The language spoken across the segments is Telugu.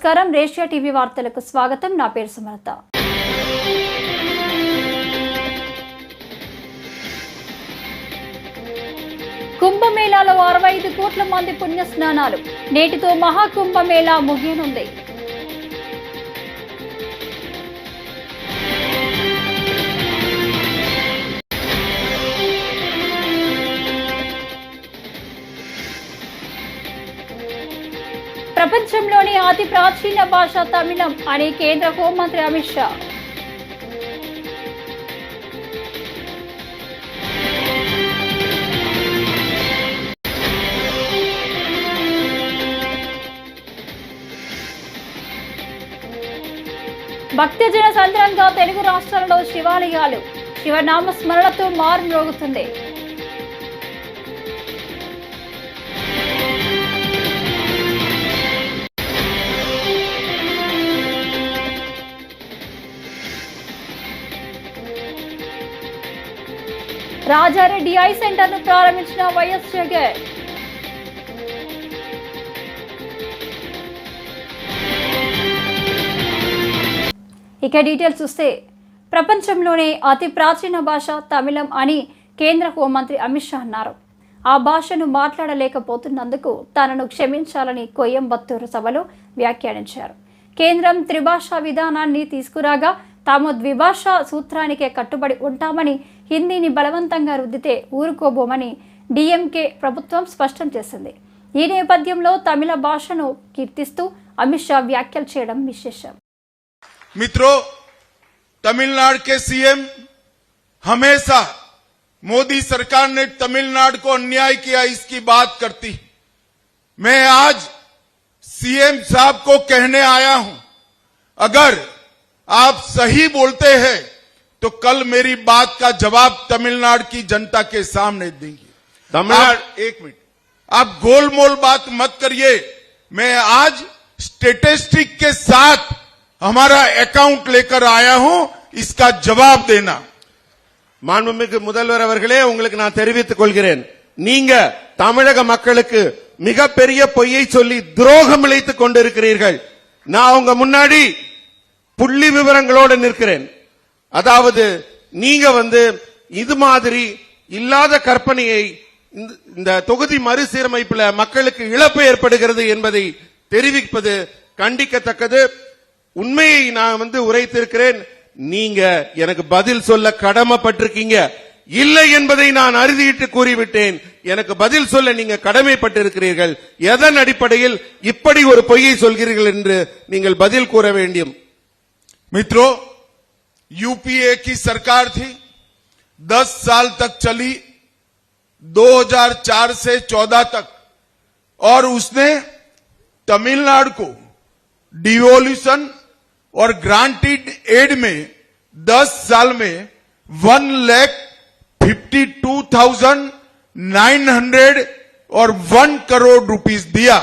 నమస్కారం రేషియా టీవీ వార్తలకు స్వాగతం నా పేరు సుమలత కుంభమేళాలో 65 కోట్ల మంది పుణ్య స్నానాలు నేటితో మహాకుంభమేళా ముగియనుంది ప్రపంచంలోని అతి ప్రాచీన భాష తమిళం అని కేంద్ర హోంమంత్రి అమిత్ షా భక్తజన సంద్రంగా తెలుగు రాష్ట్రాలలో శివాలయాలు శివనామ స్మరణతో మారుమ్రోగుతుంది రాజారెడ్డి ఐ సెంటర్ ను ప్రారంభించిన వైఎస్ జగన్ ఇక డీటెయిల్స్ చూస్తే ప్రపంచంలోనే అతి ప్రాచీన భాష తమిళం అని కేంద్ర హోంమంత్రి అమిత్ షా అన్నారు. ఆ భాషను మాట్లాడలేకపోతున్నందుకు తనను క్షమించాలని కోయంబత్తూరు సభలో వ్యాఖ్యానించారు. కేంద్రం త్రిభాషా విధానాన్ని తీసుకురాగా తాము ద్విభాషా సూత్రానికే కట్టుబడి ఉంటామని, హిందీని బలవంతంగా రుద్దితే ఊరుకోబోమని డిఎంకే ప్రభుత్వం స్పష్టం చేసింది. ఈ నేపథ్యంలో తమిళ భాషను కీర్తిస్తూ అమిత్ షా వ్యాఖ్యలు చేయడం విశేషం. मित्रों, तमिलनाडु के सीएम हमेशा मोदी सरकार ने तमिलनाडु को अन्याय किया इसकी बात करती. मैं आज सीएम साहब को कहने आया हूं, अगर आप सही बोलते हैं तो कल मेरी बात का जवाब तमिलनाडु की जनता के सामने देंगे. तमिलनाडु एक मिनट, आप गोलमोल बात मत करिए. मैं आज स्टेटिस्टिक के साथ हमारा अकाउंट लेकर आया हूं, इसका जवाब देना. மாண்புமிகு முதல்வர் அவர்களே, உங்களுக்கு நான் தெரிவித்துக் கொள்கிறேன், நீங்க தமிழக மக்களுக்கு மிகப்பெரிய பொய்யை சொல்லி துரோகம் இழைத்துக் கொண்டிருக்கிறீர்கள். நான் உங்க முன்னாடி புள்ளி விவரங்களோடு நிற்கிறேன். அதாவது நீங்க இது மாதிரி இல்லாத கற்பனையை இந்த தொகுதி மறுசீரமைப்புல மக்களுக்கு இழப்பு ஏற்படுகிறது என்பதை தெரிவிப்பது கண்டிக்கத்தக்கது. உண்மையை நான் உரைத்திருக்கிறேன். நீங்க எனக்கு பதில் சொல்ல கடமைப்பட்டிருக்கீங்க. இல்லை என்பதை நான் அறுதியிட்டு கூறிவிட்டேன். எனக்கு பதில் சொல்ல நீங்க கடமைப்பட்டிருக்கிறீர்கள். எதன் அடிப்படையில் இப்படி ஒரு பொய்யை சொல்கிறீர்கள் என்று நீங்கள் பதில் கூற வேண்டும். मित्रों, यूपीए की सरकार थी, 10 साल तक चली, 2004 से 14 तक, और उसने तमिलनाडु को डिवोल्यूशन और ग्रांटेड एड में 10 साल में 1,52,900 और 1 करोड़ रुपीस दिया.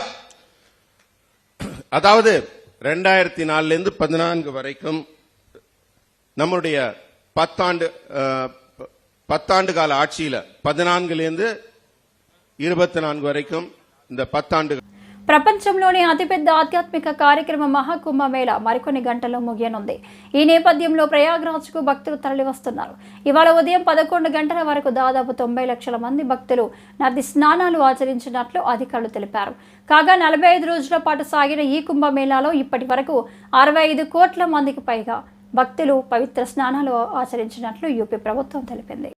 அதாவது 2004 இருந்து 14 வரைக்கும் நம்முடைய 10 ஆண்டு கால ஆட்சியில 14 இருந்து 24 வரைக்கும் இந்த 10 ஆண்டு ప్రపంచంలోని అతిపెద్ద ఆధ్యాత్మిక కార్యక్రమం మహాకుంభమేళా మరికొన్ని గంటల్లో ముగియనుంది. ఈ నేపథ్యంలో ప్రయాగ్రాజ్కు భక్తులు తరలివస్తున్నారు. ఇవాళ ఉదయం 11 గంటల వరకు దాదాపు 90 లక్షల మంది భక్తులు నది స్నానాలు ఆచరించినట్లు అధికారులు తెలిపారు. కాగా 45 రోజుల పాటు సాగిన ఈ కుంభమేళాలో ఇప్పటి వరకు 65 కోట్ల మందికి పైగా భక్తులు పవిత్ర స్నానాలు ఆచరించినట్లు యూపీ ప్రభుత్వం తెలిపింది.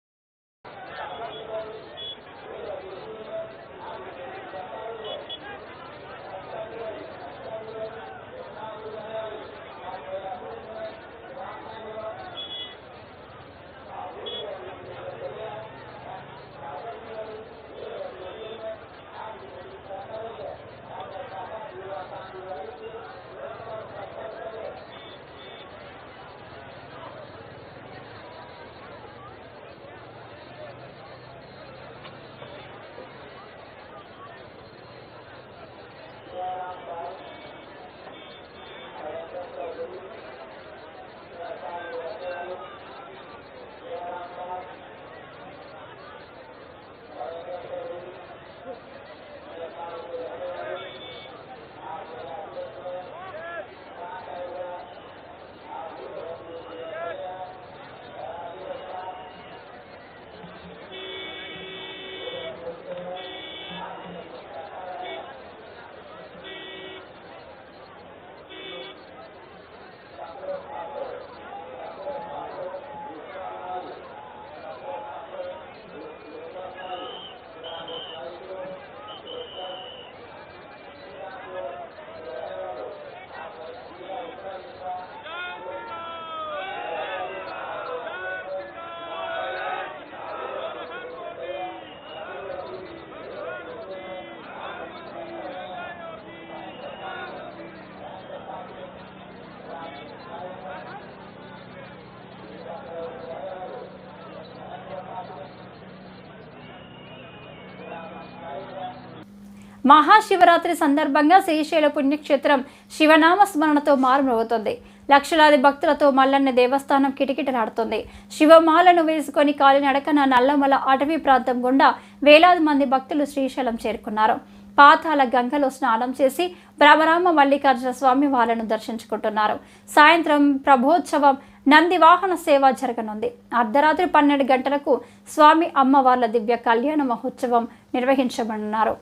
మహాశివరాత్రి సందర్భంగా శ్రీశైల పుణ్యక్షేత్రం శివనామ స్మరణతో మారుమోగుతోంది. లక్షలాది భక్తులతో మల్లన్న దేవస్థానం కిటకిటలాడుతుంది. శివమాలను వేసుకొని కాలినడకన నల్లమల అటవీ ప్రాంతం గుండా వేలాది మంది భక్తులు శ్రీశైలం చేరుకున్నారు. పాతాల గంగలో స్నానం చేసి బ్రహ్మరామ మల్లికార్జున స్వామి వారిని దర్శించుకుంటున్నారు. సాయంత్రం ప్రభోత్సవం నంది వాహన సేవ జరగనుంది. అర్ధరాత్రి 12 గంటలకు స్వామి అమ్మవార్ల దివ్య కళ్యాణ మహోత్సవం నిర్వహించబడనున్నారు.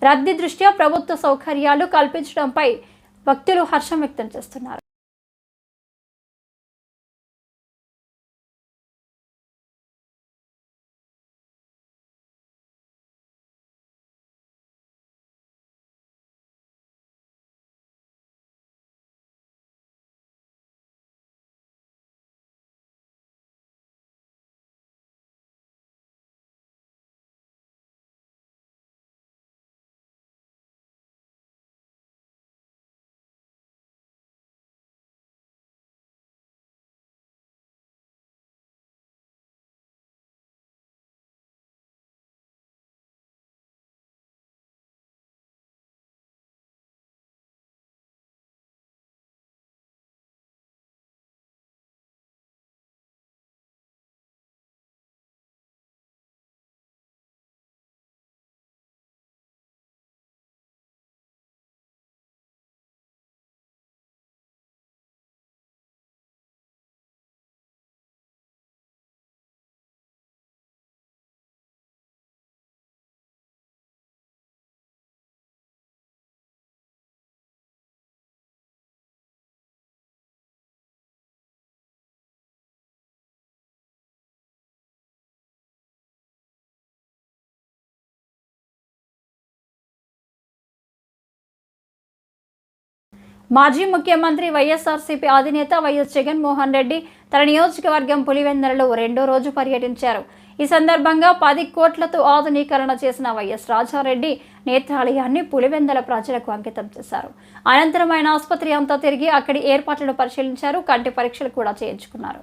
రద్దీ దృష్ట్యా ప్రభుత్వ సౌకర్యాలు కల్పించడంపై భక్తులు హర్షం వ్యక్తం చేస్తున్నారు. మాజీ ముఖ్యమంత్రి వైఎస్ఆర్సీపీ అధినేత వైఎస్ జగన్మోహన్ రెడ్డి తన నియోజకవర్గం పులివెందులలో 2వ రోజు పర్యటించారు. ఈ సందర్భంగా 10 కోట్లతో ఆధునీకరణ చేసిన వైఎస్ రాజారెడ్డి నేత్రాలయాన్ని పులివెందుల ప్రజలకు అంకితం చేశారు. అనంతరం ఆయన ఆసుపత్రి అంతా తిరిగి అక్కడి ఏర్పాట్లను పరిశీలించారు. కంటి పరీక్షలు కూడా చేయించుకున్నారు.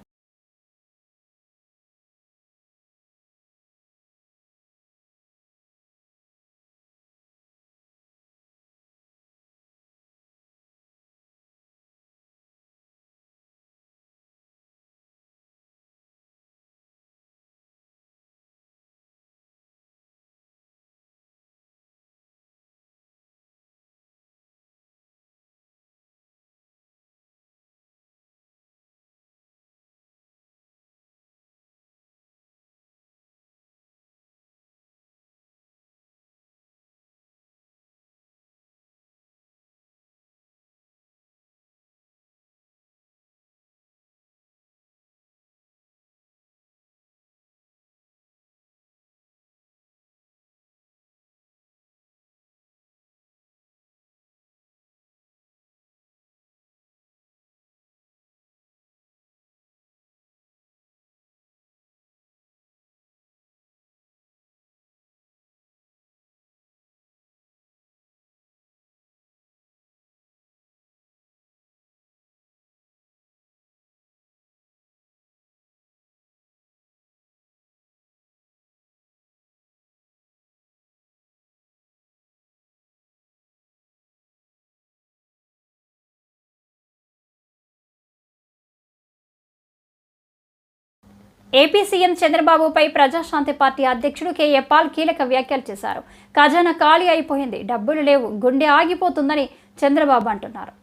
ఏపీ సీఎం చంద్రబాబుపై ప్రజాశాంతి పార్టీ అధ్యక్షుడు కేఏ పాల్ కీలక వ్యాఖ్యలు చేశారు. ఖజానా ఖాళీ అయిపోయింది, డబ్బులు లేవు, గుండె ఆగిపోతుందని చంద్రబాబు అంటున్నారు.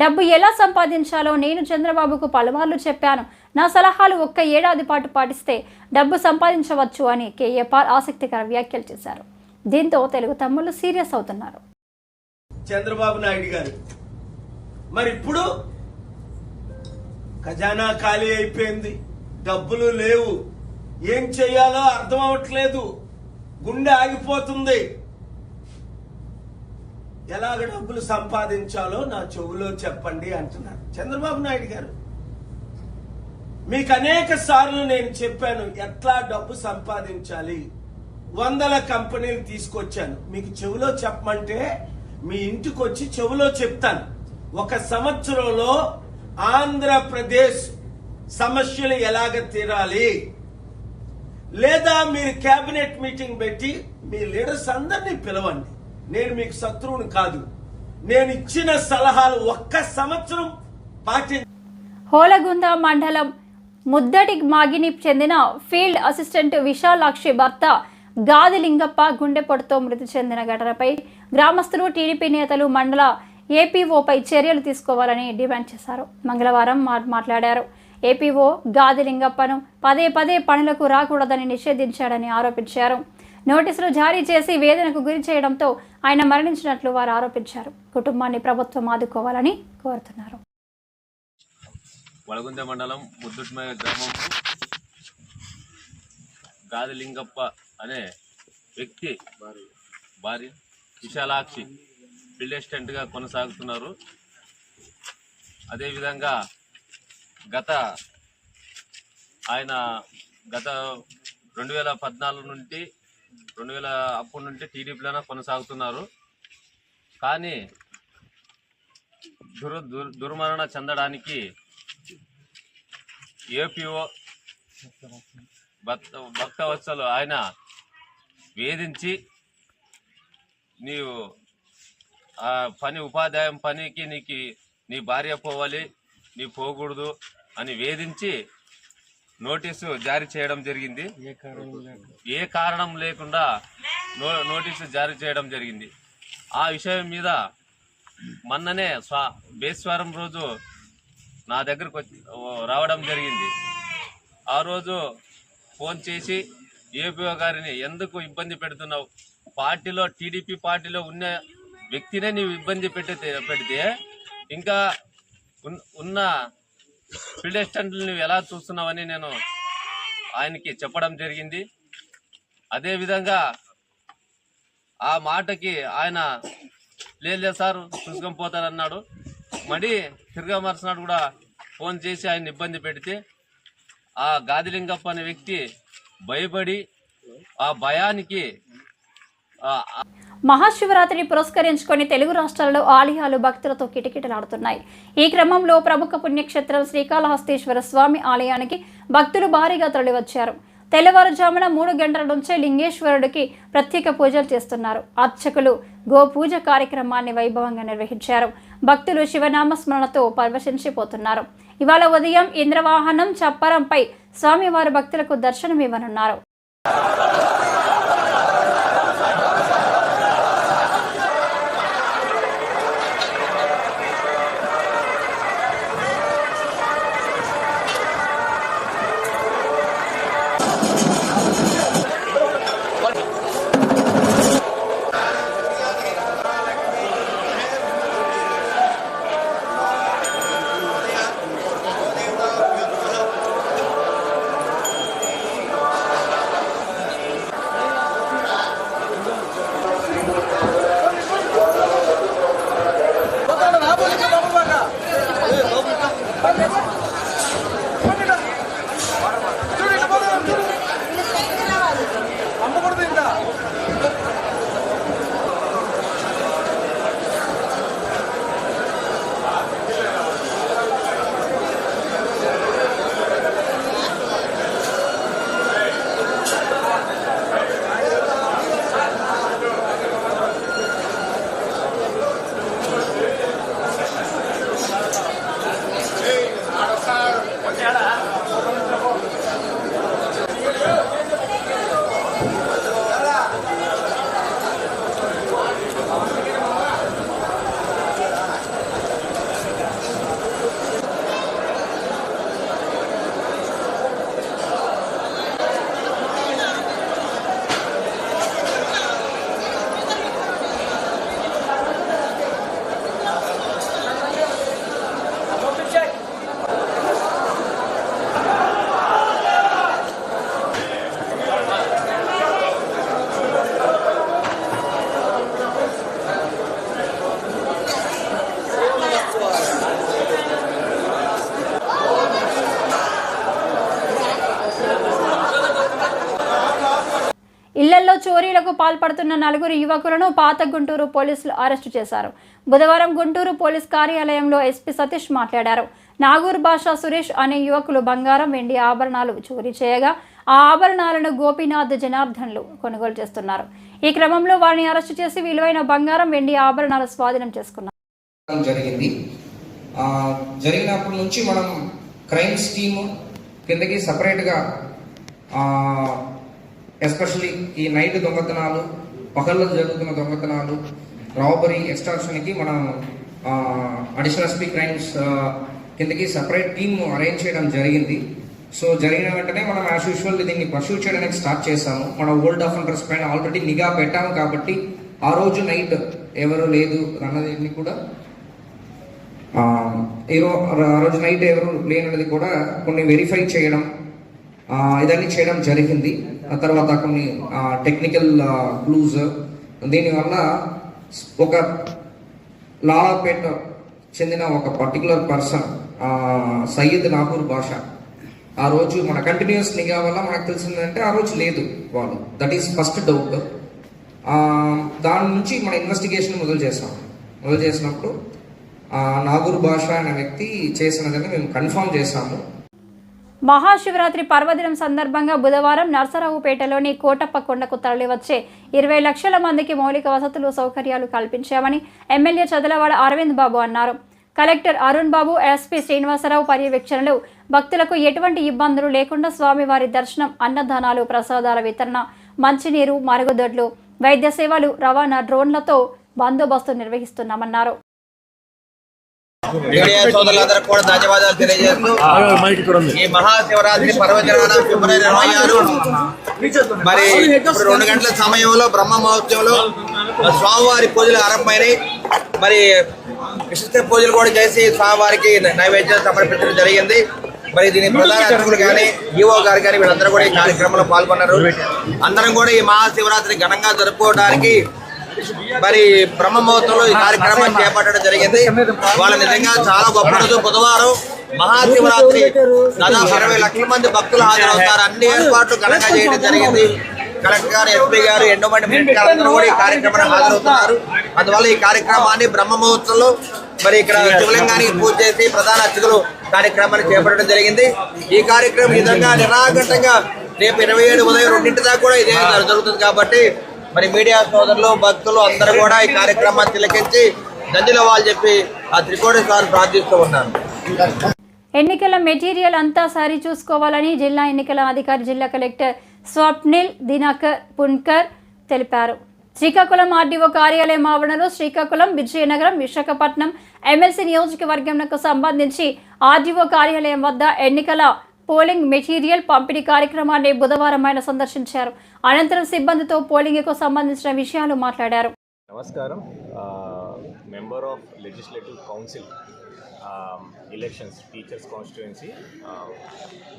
డబ్బు ఎలా సంపాదించాలో నేను చంద్రబాబుకు పలుమార్లు చెప్పాను. నా సలహాలు 1 ఏడాది పాటు పాటిస్తే డబ్బు సంపాదించవచ్చు అని కేఏ పాల్ ఆసక్తికర వ్యాఖ్యలు చేశారు. దీంతో తెలుగు తమ్ముళ్లు సీరియస్ అవుతున్నారు. చంద్రబాబు నాయుడు గారు మరి ఇప్పుడు ఖజానా ఖాళీ అయిపోయింది, డబ్బులు లేవు, ఏం చేయాలో అర్థం అవట్లేదు, గుండె ఆగిపోతుంది, ఎలాగ డబ్బులు సంపాదించాలో నా చెవులో చెప్పండి అంటున్నారు చంద్రబాబు నాయుడు గారు. మీకు అనేక సార్లు నేను చెప్పాను ఎట్లా డబ్బు సంపాదించాలి. 100 కంపెనీలు తీసుకొచ్చాను, మీకు చెవులో చెప్పమంటే మీ ఇంటికి వచ్చి చెవులో చెప్తాను. 1 సంవత్సరంలో ఆంధ్రప్రదేశ్ సమస్యలు ఎలాగ తీరాలి, లేదా మీరు కేబినెట్ మీటింగ్ పెట్టి మీ లీడర్స్ అందరినీ పిలవండి, నేను మీకు శత్రువుని కాదు. నేను ఇచ్చిన సలహాలు ఒక్క సంవత్సరం పాటించ. హోలగుంద మండలం ముద్దటి మాగిని చెందిన ఫీల్డ్ అసిస్టెంట్ విశాలాక్షి భర్త గాదిలింగప్ప గుండెపోటుతో మృతి చెందిన ఘటనపై గ్రామస్తులు, టీడీపీ నేతలు మండల ఏపీఓపై చర్యలు తీసుకోవాలని డిమాండ్ చేశారు. మంగళవారం మాట్లాడారు. ఏపీఓ గాదిలింగప్పను పదే పనులకు రాకూడదని నిషేధించాడని ఆరోపించారు. నోటీసులు జారీ చేసి వేదనకు గురి చేయడంతో ఆయన మరణించినట్లు వారు ఆరోపించారు. కుటుంబాన్ని ప్రభుత్వం ఆదుకోవాలని కోరుతున్నారు. వలగుంద మండలం ముద్దుట్మయ్య గ్రామం గాదిలింగప్ప అనే వ్యక్తి భార్య విశాలాక్షి ఫీల్డ్ అసిస్టెంట్గా కొనసాగుతున్నారు. అదేవిధంగా గత 2014 నుండి అప్పటి నుండి టీడీపీలోనే కొనసాగుతున్నారు. కానీ దుర్మరణ చెందడానికి ఏపీఓ భక్తవత్సలు ఆయన వేధించి నీవు ఆ ఉపాధ్యాయం పనికి నీ భార్య పోవాలి, నీ పోకూడదు అని వేధించి నోటీసు జారీ చేయడం జరిగింది. ఏ కారణం లేకుండా నోటీసు జారీ చేయడం జరిగింది. ఆ విషయం మీద మొన్ననే బేస్వారం రోజు నా దగ్గరకు రావడం జరిగింది. ఆ రోజు ఫోన్ చేసి ఏపీఓ గారిని ఎందుకు ఇబ్బంది పెడుతున్నావు, పార్టీలో టీడీపీ పార్టీలో ఉన్న వ్యక్తినే నీవు ఇబ్బంది పెడితే ఇంకా ఉన్న ఫీల్డ్ అసిస్టెంట్లు నువ్వు ఎలా చూస్తున్నావని నేను ఆయనకి చెప్పడం జరిగింది. అదేవిధంగా ఆ మాటకి ఆయన లేదు సార్ చూసుకొని పోతారన్నాడు. మరి తిరిగా మరుసనాడు కూడా ఫోన్ చేసి ఆయన ఇబ్బంది పెడితే ఆ గాదిలింగప్ప అనే వ్యక్తి భయపడి ఆ భయానికి మహాశివరాత్రిని పురస్కరించుకొని తెలుగు రాష్ట్రాల్లో ఆలయాలు భక్తులతో కిటకిటలాడుతున్నాయి. ఈ క్రమంలో ప్రముఖ పుణ్యక్షేత్రం శ్రీకాళహస్తీశ్వర స్వామి ఆలయానికి భక్తులు భారీగా తరలివచ్చారు. తెల్లవారుజామున 3 గంటల నుంచే లింగేశ్వరుడికి ప్రత్యేక పూజలు చేస్తున్నారు. అర్చకులు గోపూజ కార్యక్రమాన్ని వైభవంగా నిర్వహించారు. భక్తులు శివనామ స్మరణతో పరవశించిపోతున్నారు. ఇవాళ ఉదయం ఇంద్రవాహనం చప్పరంపై స్వామివారి భక్తులకు దర్శనమివ్వనున్నారు. ఇళ్లలో చోరీలకు పాల్పడుతున్న 4 యువకులను పాత గుంటూరు పోలీసులు అరెస్టు చేశారు. బుధవారం గుంటూరు పోలీస్ కార్యాలయంలో ఎస్పీ సతీష్ మాట్లాడారు. నాగూర్ భాషా సురేష్ అనే యువకులు బంగారం, వెండి ఆభరణాలు చోరీ చేయగా ఆ ఆభరణాలను గోపీనాథ్, జనార్దన్లు కొనుగోలు చేస్తున్నారు. ఈ క్రమంలో వారిని అరెస్టు చేసి విలువైన బంగారం, వెండి ఆభరణాలు స్వాధీనం చేసుకున్నారు. జరిగినప్పటి నుంచి మనం క్రైమ్స్ టీమ్ కిందకి సపరేట్గా ఎస్పెషల్లీ ఈ నైట్ దొంగతనాలు, పగల్లో జరుగుతున్న దొంగతనాలు, రాబరీ, ఎక్స్టార్షన్కి మనం అడిషనల్ ఎస్పీ క్రైమ్స్ కిందకి సపరేట్ టీమ్ అరేంజ్ చేయడం జరిగింది. సో జరిగిన వెంటనే మనం యాజ్ యూజువల్ దీన్ని పర్సూ చేయడానికి స్టార్ట్ చేశాము. మన ఓల్డ్ అఫెండర్స్ పైన ఆల్రెడీ నిఘా పెట్టాము కాబట్టి ఆ రోజు నైట్ ఎవరు లేదు అన్నది కూడా ఆ రోజు నైట్ ఎవరు లేనది కూడా కొన్ని వెరిఫై చేయడం ఇదన్నీ చేయడం జరిగింది. ఆ తర్వాత కొన్ని టెక్నికల్ క్లూజ్, దీనివల్ల ఒక లాలాపేట చెందిన ఒక పర్టికులర్ పర్సన్ సయ్యద్ నాగూర్ బాషా ఆ రోజు మన కంటిన్యూస్ నిఘా వల్ల మనకు తెలిసిందంటే ఆ రోజు లేదు వాళ్ళు. That is first doubt. దాని నుంచి మన ఇన్వెస్టిగేషన్ మొదలు చేసినప్పుడు నాగూర్ బాషా అనే వ్యక్తి చేసినదని మేము కన్ఫర్మ్ చేశాము. మహాశివరాత్రి పర్వదినం సందర్భంగా బుధవారం నర్సరావుపేటలోని కోటప్ప కొండకు తరలివచ్చే 20 లక్షల మందికి మౌలిక వసతులు, సౌకర్యాలు కల్పించామని ఎమ్మెల్యే చదలవాడ అరవింద్ బాబు అన్నారు. కలెక్టర్ అరుణ్ బాబు, ఎస్పీ శ్రీనివాసరావు పర్యవేక్షణలో భక్తులకు ఎటువంటి ఇబ్బందులు లేకుండా స్వామివారి దర్శనం, అన్నదానాలు, ప్రసాదాల వితరణ, మంచినీరు, మరుగుదొడ్లు, వైద్య సేవలు, రవాణా డ్రోన్లతో బందోబస్తు నిర్వహిస్తున్నామన్నారు. మీడియా సోదరులందరికీ కూడా ధన్యవాదాలు తెలియజేస్తూ ఈ మహాశివరాత్రి పర్వదినాన ఫిబ్రవరి 26 మరి ఇప్పుడు 2 గంటల సమయంలో బ్రహ్మ మహోత్సవంలో స్వామివారి పూజలు ఆరంభమైనాయి. మరి విశిష్ట పూజలు కూడా చేసి స్వామివారికి నైవేద్యం సమర్పించడం జరిగింది. మరి దీని ప్రధాన అర్చకులు కానీ, ఈవో గారు కానీ వీళ్ళందరూ కూడా ఈ కార్యక్రమంలో పాల్గొన్నారు. అందరం కూడా ఈ మహాశివరాత్రి ఘనంగా జరుపుకోవడానికి మరి బ్రహ్మ మహోత్సవంలో ఈ కార్యక్రమం చేపట్టడం జరిగింది. వాళ్ళ నిజంగా చాలా గొప్ప రోజు. బుధవారం మహాశివరాత్రి దాదాపు 20 లక్షల మంది భక్తులు హాజరవుతారు. అన్ని ఏర్పాట్లు ఘనంగా చేయడం జరిగింది. కలెక్టర్ గారు, ఎస్పీ గారు, ఎండోమెంట్ మినిస్టర్ అందరూ కూడా ఈ కార్యక్రమానికి హాజరవుతున్నారు. అందువల్ల ఈ కార్యక్రమాన్ని బ్రహ్మ మహోత్సవంలో మరి ఇక్కడ శివలింగానికి పూజ చేసి ప్రధాన అర్చకులు కార్యక్రమాన్ని చేపట్టడం జరిగింది. ఈ కార్యక్రమం ఈ విధంగా నిరాఘంటంగా రేపు 27 ఉదయం 2 దాకా కూడా ఇదే జరుగుతుంది. కాబట్టి మరి మీడియా సోదరులు, భక్తులు అందరూ కూడా ఈ కార్యక్రమాన్ని తిలకించి ధన్యవాదాలు చెప్పి ఆ త్రికోటేశ్వరుని ప్రార్థిస్తూ ఉన్నాను. ఎన్నికల మెటీరియల్ అంతా సరి చూసుకోవాలని జిల్లా ఎన్నికల అధికారి, జిల్లా కలెక్టర్ స్వప్నిల్ దినకర్ పున్కర్ తెలిపారు. శ్రీకాకుళం ఆర్డీఓ కార్యాలయం ఆవరణలో శ్రీకాకుళం, విజయనగరం, విశాఖపట్నం ఎమ్మెల్సీ నియోజకవర్గంకు సంబంధించి ఆర్డీఓ కార్యాలయం వద్ద ఎన్నికల పోలింగ్ మెటీరియల్ పంపిణీ కార్యక్రమాన్ని బుధవారం ఆయన సందర్శించారు. అనంతరం సిబ్బందితో పోలింగ్కు సంబంధించిన విషయాలు మాట్లాడారు. నమస్కారం. Member of legislative council elections teachers constituency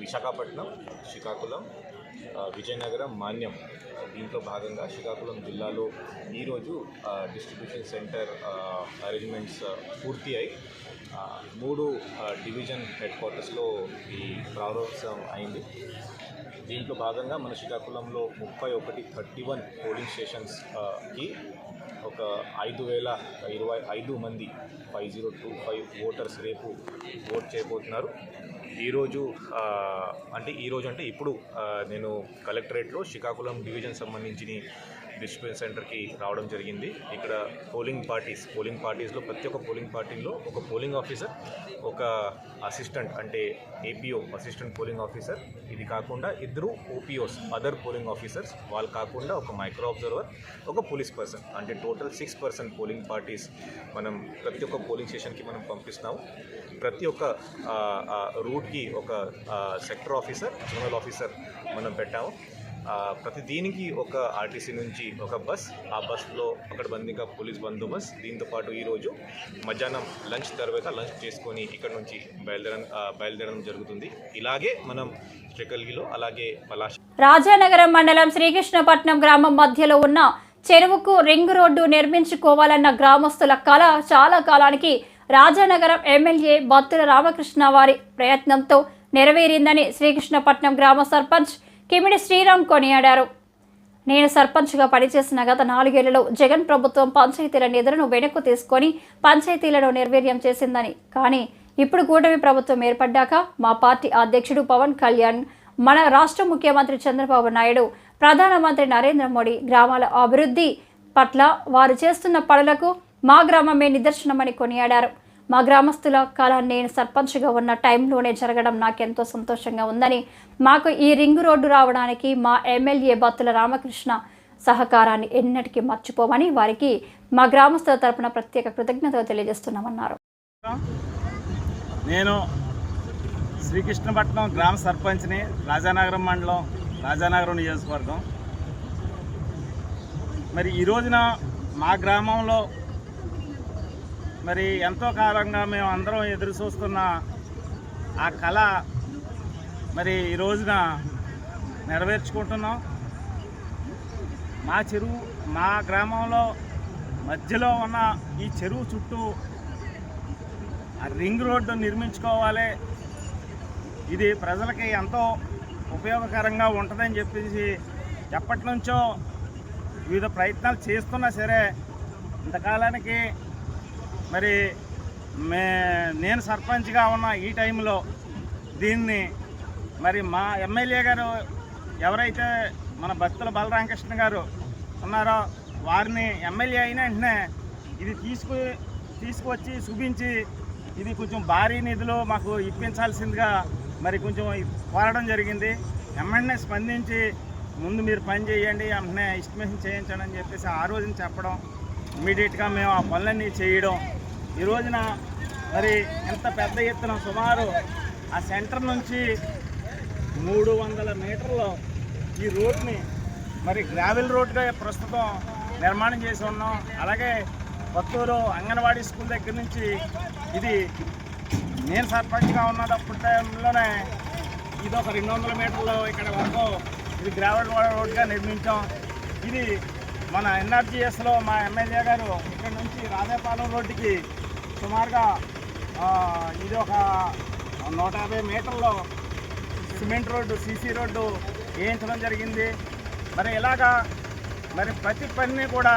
Visakhapatnam, Srikakulam, Vizianagaram, Manyam. దీంట్లో భాగంగా శ్రీకాకుళం జిల్లాలో ఈరోజు డిస్ట్రిబ్యూషన్ సెంటర్ అరేంజ్మెంట్స్ పూర్తి అయి 3 డివిజన్ హెడ్ క్వార్టర్స్లో ఈ ప్రారంభోత్సవం అయింది. దీంట్లో భాగంగా మన శ్రీకాకుళంలో 31 పోలింగ్ స్టేషన్స్కి ఒక 5025 మంది 5025 ఓటర్స్ రేపు ఓట్ చేయబోతున్నారు. ఈరోజు అంటే ఇప్పుడు నేను కలెక్టరేట్లో శ్రీకాకుళం డివిజన్ సంబంధించిన డిస్ట్రిబ్యూషన్ సెంటర్కి రావడం జరిగింది. ఇక్కడ పోలింగ్ పార్టీస్లో ప్రతి ఒక్క పోలింగ్ పార్టీలో ఒక పోలింగ్ ఆఫీసర్, ఒక అసిస్టెంట్ అంటే ఏపీఓ అసిస్టెంట్ పోలింగ్ ఆఫీసర్, ఇది కాకుండా 2 ఓపీఓస్ అదర్ పోలింగ్ ఆఫీసర్స్, వాళ్ళు కాకుండా ఒక మైక్రో అబ్జర్వర్, ఒక పోలీస్ పర్సన్, అంటే టోటల్ 6 పర్సన్ పోలింగ్ పార్టీస్ మనం ప్రతి ఒక్క పోలింగ్ స్టేషన్కి మనం పంపిస్తాము. ప్రతి ఒక్క రూట్కి ఒక సెక్టర్ ఆఫీసర్, జోనల్ ఆఫీసర్ మనం పెట్టాము. ప్రతి దీనికి ఒక ఆర్టీసీ నుంచి ఒక బస్, ఆ బస్లో పకడ్బందీగా పోలీస్ బందోబస్తు. దీంతోపాటు ఈరోజు మధ్యాహ్నం లంచ్ తర్వాత లంచ్ చేసుకొని ఇక్కడ నుంచి బయలుదేరడం జరుగుతుంది. ఇలాగే మనం శ్రీకల్గిలో, అలాగే రాజానగరం మండలం శ్రీకృష్ణపట్నం గ్రామం మధ్యలో ఉన్న చెరువుకు రింగ్ రోడ్డు నిర్మించుకోవాలన్న గ్రామస్తుల కళ చాలా కాలానికి రాజానగరం ఎమ్మెల్యే బత్తుల రామకృష్ణ వారి ప్రయత్నంతో నెరవేరిందని శ్రీకృష్ణపట్నం గ్రామ సర్పంచ్ కిమిడి శ్రీరామ్ కొనియాడారు. నేను సర్పంచ్గా పనిచేసిన గత 4 ఏళ్లలో జగన్ ప్రభుత్వం పంచాయతీల నిధులను వెనక్కు తీసుకొని పంచాయతీలను నిర్వీర్యం చేసిందని, కానీ ఇప్పుడు కూటమి ప్రభుత్వం ఏర్పడ్డాక మా పార్టీ అధ్యక్షుడు పవన్ కళ్యాణ్, మన రాష్ట్ర ముఖ్యమంత్రి చంద్రబాబు నాయుడు ప్రధానమంత్రి నరేంద్ర మోడీ గ్రామాల అభివృద్ధి పట్ల వారు చేస్తున్న పనులకు మా గ్రామమే నిదర్శనమని కొనియాడారు. మా గ్రామస్తుల కళ నేను సర్పంచ్గా ఉన్న టైంలోనే జరగడం నాకెంతో సంతోషంగా ఉందని, మాకు ఈ రింగు రోడ్డు రావడానికి మా ఎమ్మెల్యే బత్తుల రామకృష్ణ సహకారాన్ని ఎన్నటికీ మర్చిపోమని వారికి మా గ్రామస్తుల తరపున ప్రత్యేక కృతజ్ఞతలు తెలియజేస్తున్నామన్నారు. నేను శ్రీకృష్ణపట్నం గ్రామ సర్పంచ్ని, రాజానగరం మండలం, రాజానగరం నియోజకవర్గం. మరి ఈ రోజున మా గ్రామంలో మరి ఎంతో కాలంగా మేము అందరం ఎదురు చూస్తున్న ఆ కళ మరి ఈ రోజున నెరవేర్చుకుంటున్నాం. మా గ్రామంలో మధ్యలో ఉన్న ఈ చెరువు చుట్టూ ఆ రింగ్ రోడ్డు నిర్మించుకోవాలి, ఇది ప్రజలకి ఎంతో ఉపయోగకరంగా ఉంటుందని చెప్పేసి ఎప్పటి నుంచో వివిధ ప్రయత్నాలు చేస్తున్నా సరే ఇంతకాలానికి మరి నేను సర్పంచ్గా ఉన్న ఈ టైంలో దీన్ని మరి మా ఎమ్మెల్యే గారు ఎవరైతే మన బత్తుల బలరామకృష్ణ గారు ఉన్నారో వారిని ఎమ్మెల్యే అయిన వెంటనే ఇది తీసుకువచ్చి చూపించి ఇది కొంచెం భారీ నిధులు మాకు ఇప్పించాల్సిందిగా మరి కొంచెం కోరడం జరిగింది. ఎమ్మెల్యే స్పందించి ముందు మీరు పని చేయండి, వెంటనే ఎస్టిమేషన్ చేయించండి అని చెప్పేసి ఆ రోజున చెప్పడం, ఇమీడియట్గా మేము ఆ పనులన్నీ చేయడం. ఈ రోజున మరి ఎంత పెద్ద ఎత్తున సుమారు ఆ సెంటర్ నుంచి 300 మీటర్లు ఈ రోడ్ని మరి గ్రావెల్ రోడ్గా ప్రస్తుతం నిర్మాణం చేసి ఉన్నాం. అలాగే కొత్తూరు అంగన్వాడీ స్కూల్ దగ్గర నుంచి ఇది నేను సర్పంచ్గా ఉన్నప్పుడు టైంలోనే ఇది ఒక 200 మీటర్లు ఇక్కడ వరకు ఇది గ్రావెల్ రోడ్గా నిర్మించాం. ఇది మన ఎన్ఆర్జీఎస్లో మా ఎమ్మెల్యే గారు ఇక్కడ నుంచి రాజాపాలెం రోడ్డుకి సుమారుగా ఇది ఒక 150 మీటర్లో సిమెంట్ రోడ్డు, సీసీ రోడ్డు వేయించడం జరిగింది. మరి ఇలాగా మరి ప్రతి పనిని కూడా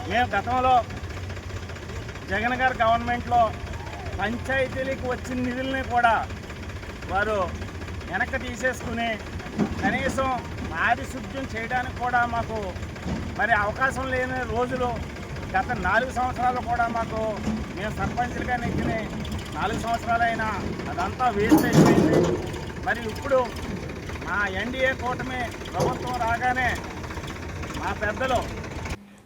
మేము గతంలో జగన్ గారి గవర్నమెంట్లో పంచాయతీలకు వచ్చిన నిధుల్ని కూడా వారు వెనక్కి తీసేసుకుని కనీసం పారిశుద్ధ్యం చేయడానికి కూడా మాకు మరి అవకాశం లేని రోజులు గత 4 సంవత్సరాలు కూడా మాకు మేము సర్పంచ్లుగా నెగ్గిన 4 సంవత్సరాలైనా అదంతా వేస్ట్ అయిపోయింది. మరి ఇప్పుడు మా ఎన్డీఏ కూటమి ప్రభుత్వం రాగానే మా పెద్దలు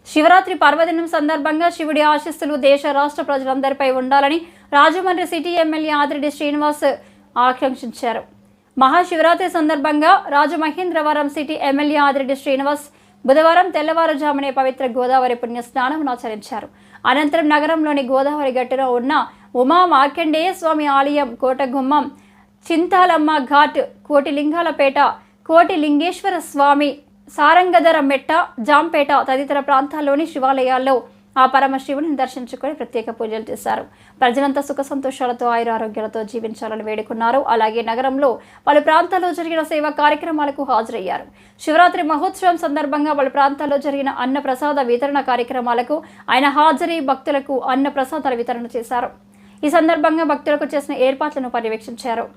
శివరాత్రి పర్వదినం సందర్భంగా శివుడి ఆశీస్సులు దేశ రాష్ట్ర ప్రజలందరిపై ఉండాలని రాజమండ్రి సిటీ ఎమ్మెల్యే ఆదిరెడ్డి శ్రీనివాస్ ఆకాంక్షించారు. మహాశివరాత్రి సందర్భంగా రాజమహేంద్రవరం సిటీ ఎమ్మెల్యే ఆదిరెడ్డి శ్రీనివాస్ బుధవారం తెల్లవారుజామునే పవిత్ర గోదావరి పుణ్యస్నానం ఆచరించారు. అనంతరం నగరంలోని గోదావరి గట్టులో ఉన్న ఉమా మార్కండేయ స్వామి ఆలయం, కోటగుమ్మం, చింతాలమ్మ ఘాట్, కోటిలింగాలపేట, కోటిలింగేశ్వర స్వామి, సారంగధర మెట్ట, జాంపేట తదితర ప్రాంతాల్లోని శివాలయాల్లో ఆ పరమశివుని దర్శించుకొని ప్రత్యేక పూజలు చేశారు. ప్రజలంతా సుఖ సంతోషాలతో ఆయురారోగ్యాలతో జీవించాలని వేడుకున్నారు. అలాగే నగరంలో పలు ప్రాంతాల్లో జరిగిన సేవా కార్యక్రమాలకు హాజరయ్యారు. శివరాత్రి మహోత్సవం సందర్భంగా పలు ప్రాంతాల్లో జరిగిన అన్న ప్రసాద వితరణ కార్యక్రమాలకు ఆయన హాజరై భక్తులకు అన్న ప్రసాదాల వితరణ చేశారు. ఈ సందర్భంగా భక్తులకు చేసిన ఏర్పాట్లను పర్యవేక్షించారు.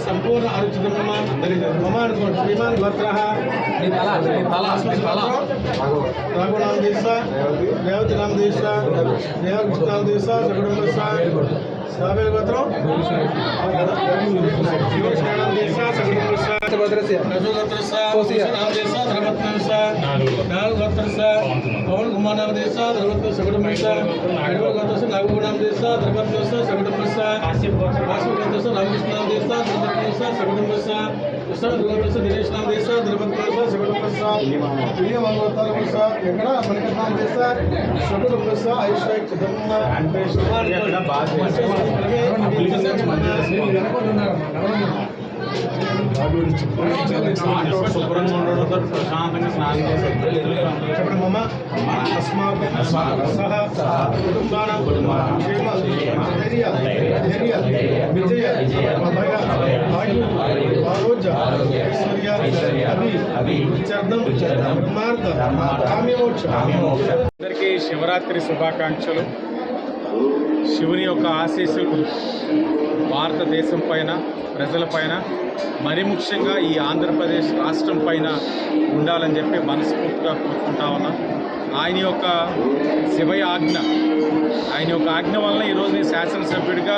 संपूर्ण आरक्षित श्रीमान भद्र राघुनाम देशा रेवती नाम देशा कृष्ण नाम देशा सकुटुंब साबेल गोत्रम नाम देशा सकुटुंब पवन कुमार नाम देशा धर्मत्व सकुटुंब नागू नाम देशा धर्मत्व सकुटुंब रामकृष्ण नाम देशा धर्मत्व सकुटुंब कृष्ण धर्मत्व दिनेश नाम देशा धर्मत्व सकुटुंब ఎక్కడ మనకి నామ దేశా సకుటుంబ ఐశ్వర్య చిదంబ శుభ్రంగా ఉండడంతో ప్రశాంతంగా స్నానం చేసి మమ సహ కుటుంబాన ధైర్య విజయ ఆరోగ్య ఐశ్వర్య అందరికీ శివరాత్రి శుభాకాంక్షలు. శివుని యొక్క ఆశీస్సులు భారతదేశం పైన ప్రజల పైన మరి ముఖ్యంగా ఈ ఆంధ్రప్రదేశ్ రాష్ట్రం పైన ఉండాలని చెప్పి మనస్ఫూర్తిగా కోరుకుంటా ఉన్నాం. ఆయన యొక్క శివయాజ్ఞ ఆయన యొక్క ఆజ్ఞ వల్ల ఈరోజు నేను శాసనసభ్యుడిగా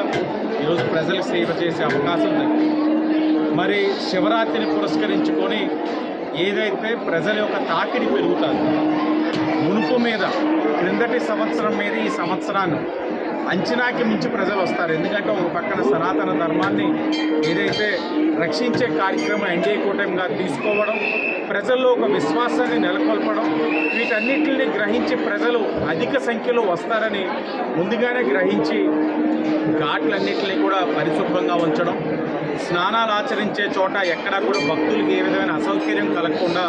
ఈరోజు ప్రజలకు సేవ చేసే అవకాశం ఉంది. మరి శివరాత్రిని పురస్కరించుకొని ఏదైతే ప్రజల యొక్క తాకిడి పెరుగుతుంది మునుపు మీద క్రిందటి సంవత్సరం మీద ఈ సంవత్సరాన్ని అంచనాకి మించి ప్రజలు వస్తారు. ఎందుకంటే ఒక పక్కన సనాతన ధర్మాన్ని ఏదైతే రక్షించే కార్యక్రమం ఎన్డీఏ కూటమిగా తీసుకోవడం, ప్రజల్లో ఒక విశ్వాసాన్ని నెలకొల్పడం, వీటన్నిటిని గ్రహించి ప్రజలు అధిక సంఖ్యలో వస్తారని ముందుగానే గ్రహించి ఘాట్లన్నింటినీ కూడా పరిశుభ్రంగా ఉంచడం, స్నానాలు ఆచరించే చోట ఎక్కడా కూడా భక్తులకు ఏ విధమైన అసౌకర్యం కలగకుండా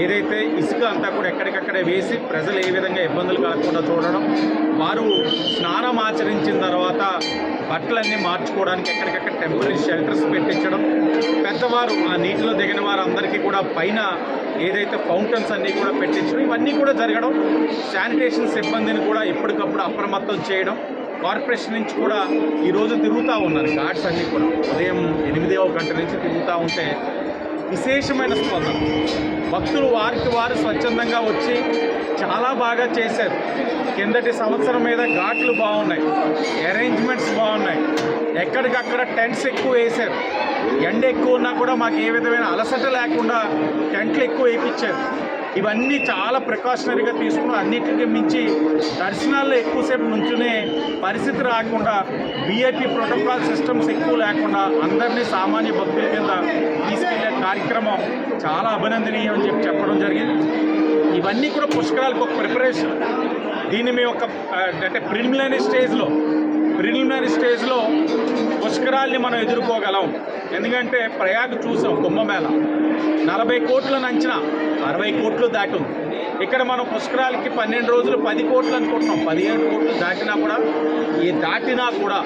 ఏదైతే ఇసుక అంతా కూడా ఎక్కడికక్కడే వేసి ప్రజలు ఏ విధంగా ఇబ్బందులు కలగకుండా చూడడం, వారు స్నానం ఆచరించిన తర్వాత బట్టలన్నీ మార్చుకోవడానికి ఎక్కడికక్కడ టెంపరీ షెల్టర్స్ పెట్టించడం, పెద్దవారు ఆ నీటిలో దిగిన వారందరికీ కూడా పైన ఏదైతే ఫౌంటైన్స్ అన్నీ కూడా పెట్టించడం, ఇవన్నీ కూడా జరగడం, శానిటేషన్ సిబ్బందిని కూడా ఎప్పటికప్పుడు అప్రమత్తం చేయడం. కార్పొరేషన్ నుంచి కూడా ఈరోజు తిరుగుతూ ఉన్నారు ఘాట్స్ అన్నీ కూడా ఉదయం 8వ గంట నుంచి తిరుగుతూ ఉంటే విశేషమైన స్పందన. భక్తులు వారికి వారు స్వచ్ఛందంగా వచ్చి చాలా బాగా చేశారు. కిందటి సంవత్సరం మీద ఘాట్లు బాగున్నాయి, అరేంజ్మెంట్స్ బాగున్నాయి, ఎక్కడికక్కడ టెంట్స్ ఎక్కువ వేశారు. ఎండ ఎక్కువ ఉన్నా కూడా మాకు ఏ విధమైన అలసట లేకుండా టెంట్లు ఎక్కువ వేయించారు. ఇవన్నీ చాలా ప్రికాషనరీగా తీసుకుని అన్నిటికీ మించి దర్శనాల్లో ఎక్కువసేపు నుంచునే పరిస్థితి రాకుండా విఐపి ప్రోటోకాల్ సిస్టమ్స్ ఎక్కువ లేకుండా అందరినీ సామాన్య భక్తుల కింద తీసుకెళ్లే కార్యక్రమం చాలా అభినందనీయం అని చెప్పడం జరిగింది. ఇవన్నీ కూడా పుష్కరాలకు ఒక ప్రిపరేషన్. దీన్ని మేము ఒక అంటే ప్రిలిమినరీ స్టేజ్లో పుష్కరాల్ని మనం ఎదుర్కోగలం. ఎందుకంటే ప్రయాగ్ చూసాం, కుంభమేళ 40 కోట్లను అంచనా 60 కోట్లు దాటి ఉంది. ఇక్కడ మనం పుష్కరాలకి 12 రోజులు 10 కోట్లు అనుకుంటున్నాం. 17 కోట్లు దాటినా కూడా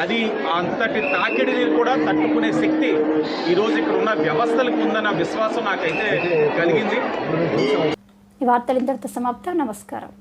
అది అంతటి తాకిడిని కూడా తట్టుకునే శక్తి ఈరోజు ఇక్కడ ఉన్న వ్యవస్థలకు ఉందన్న విశ్వాసం నాకైతే కలిగింది. ఈ వార్తలు ఇంతటితో సమాప్తం. నమస్కారం.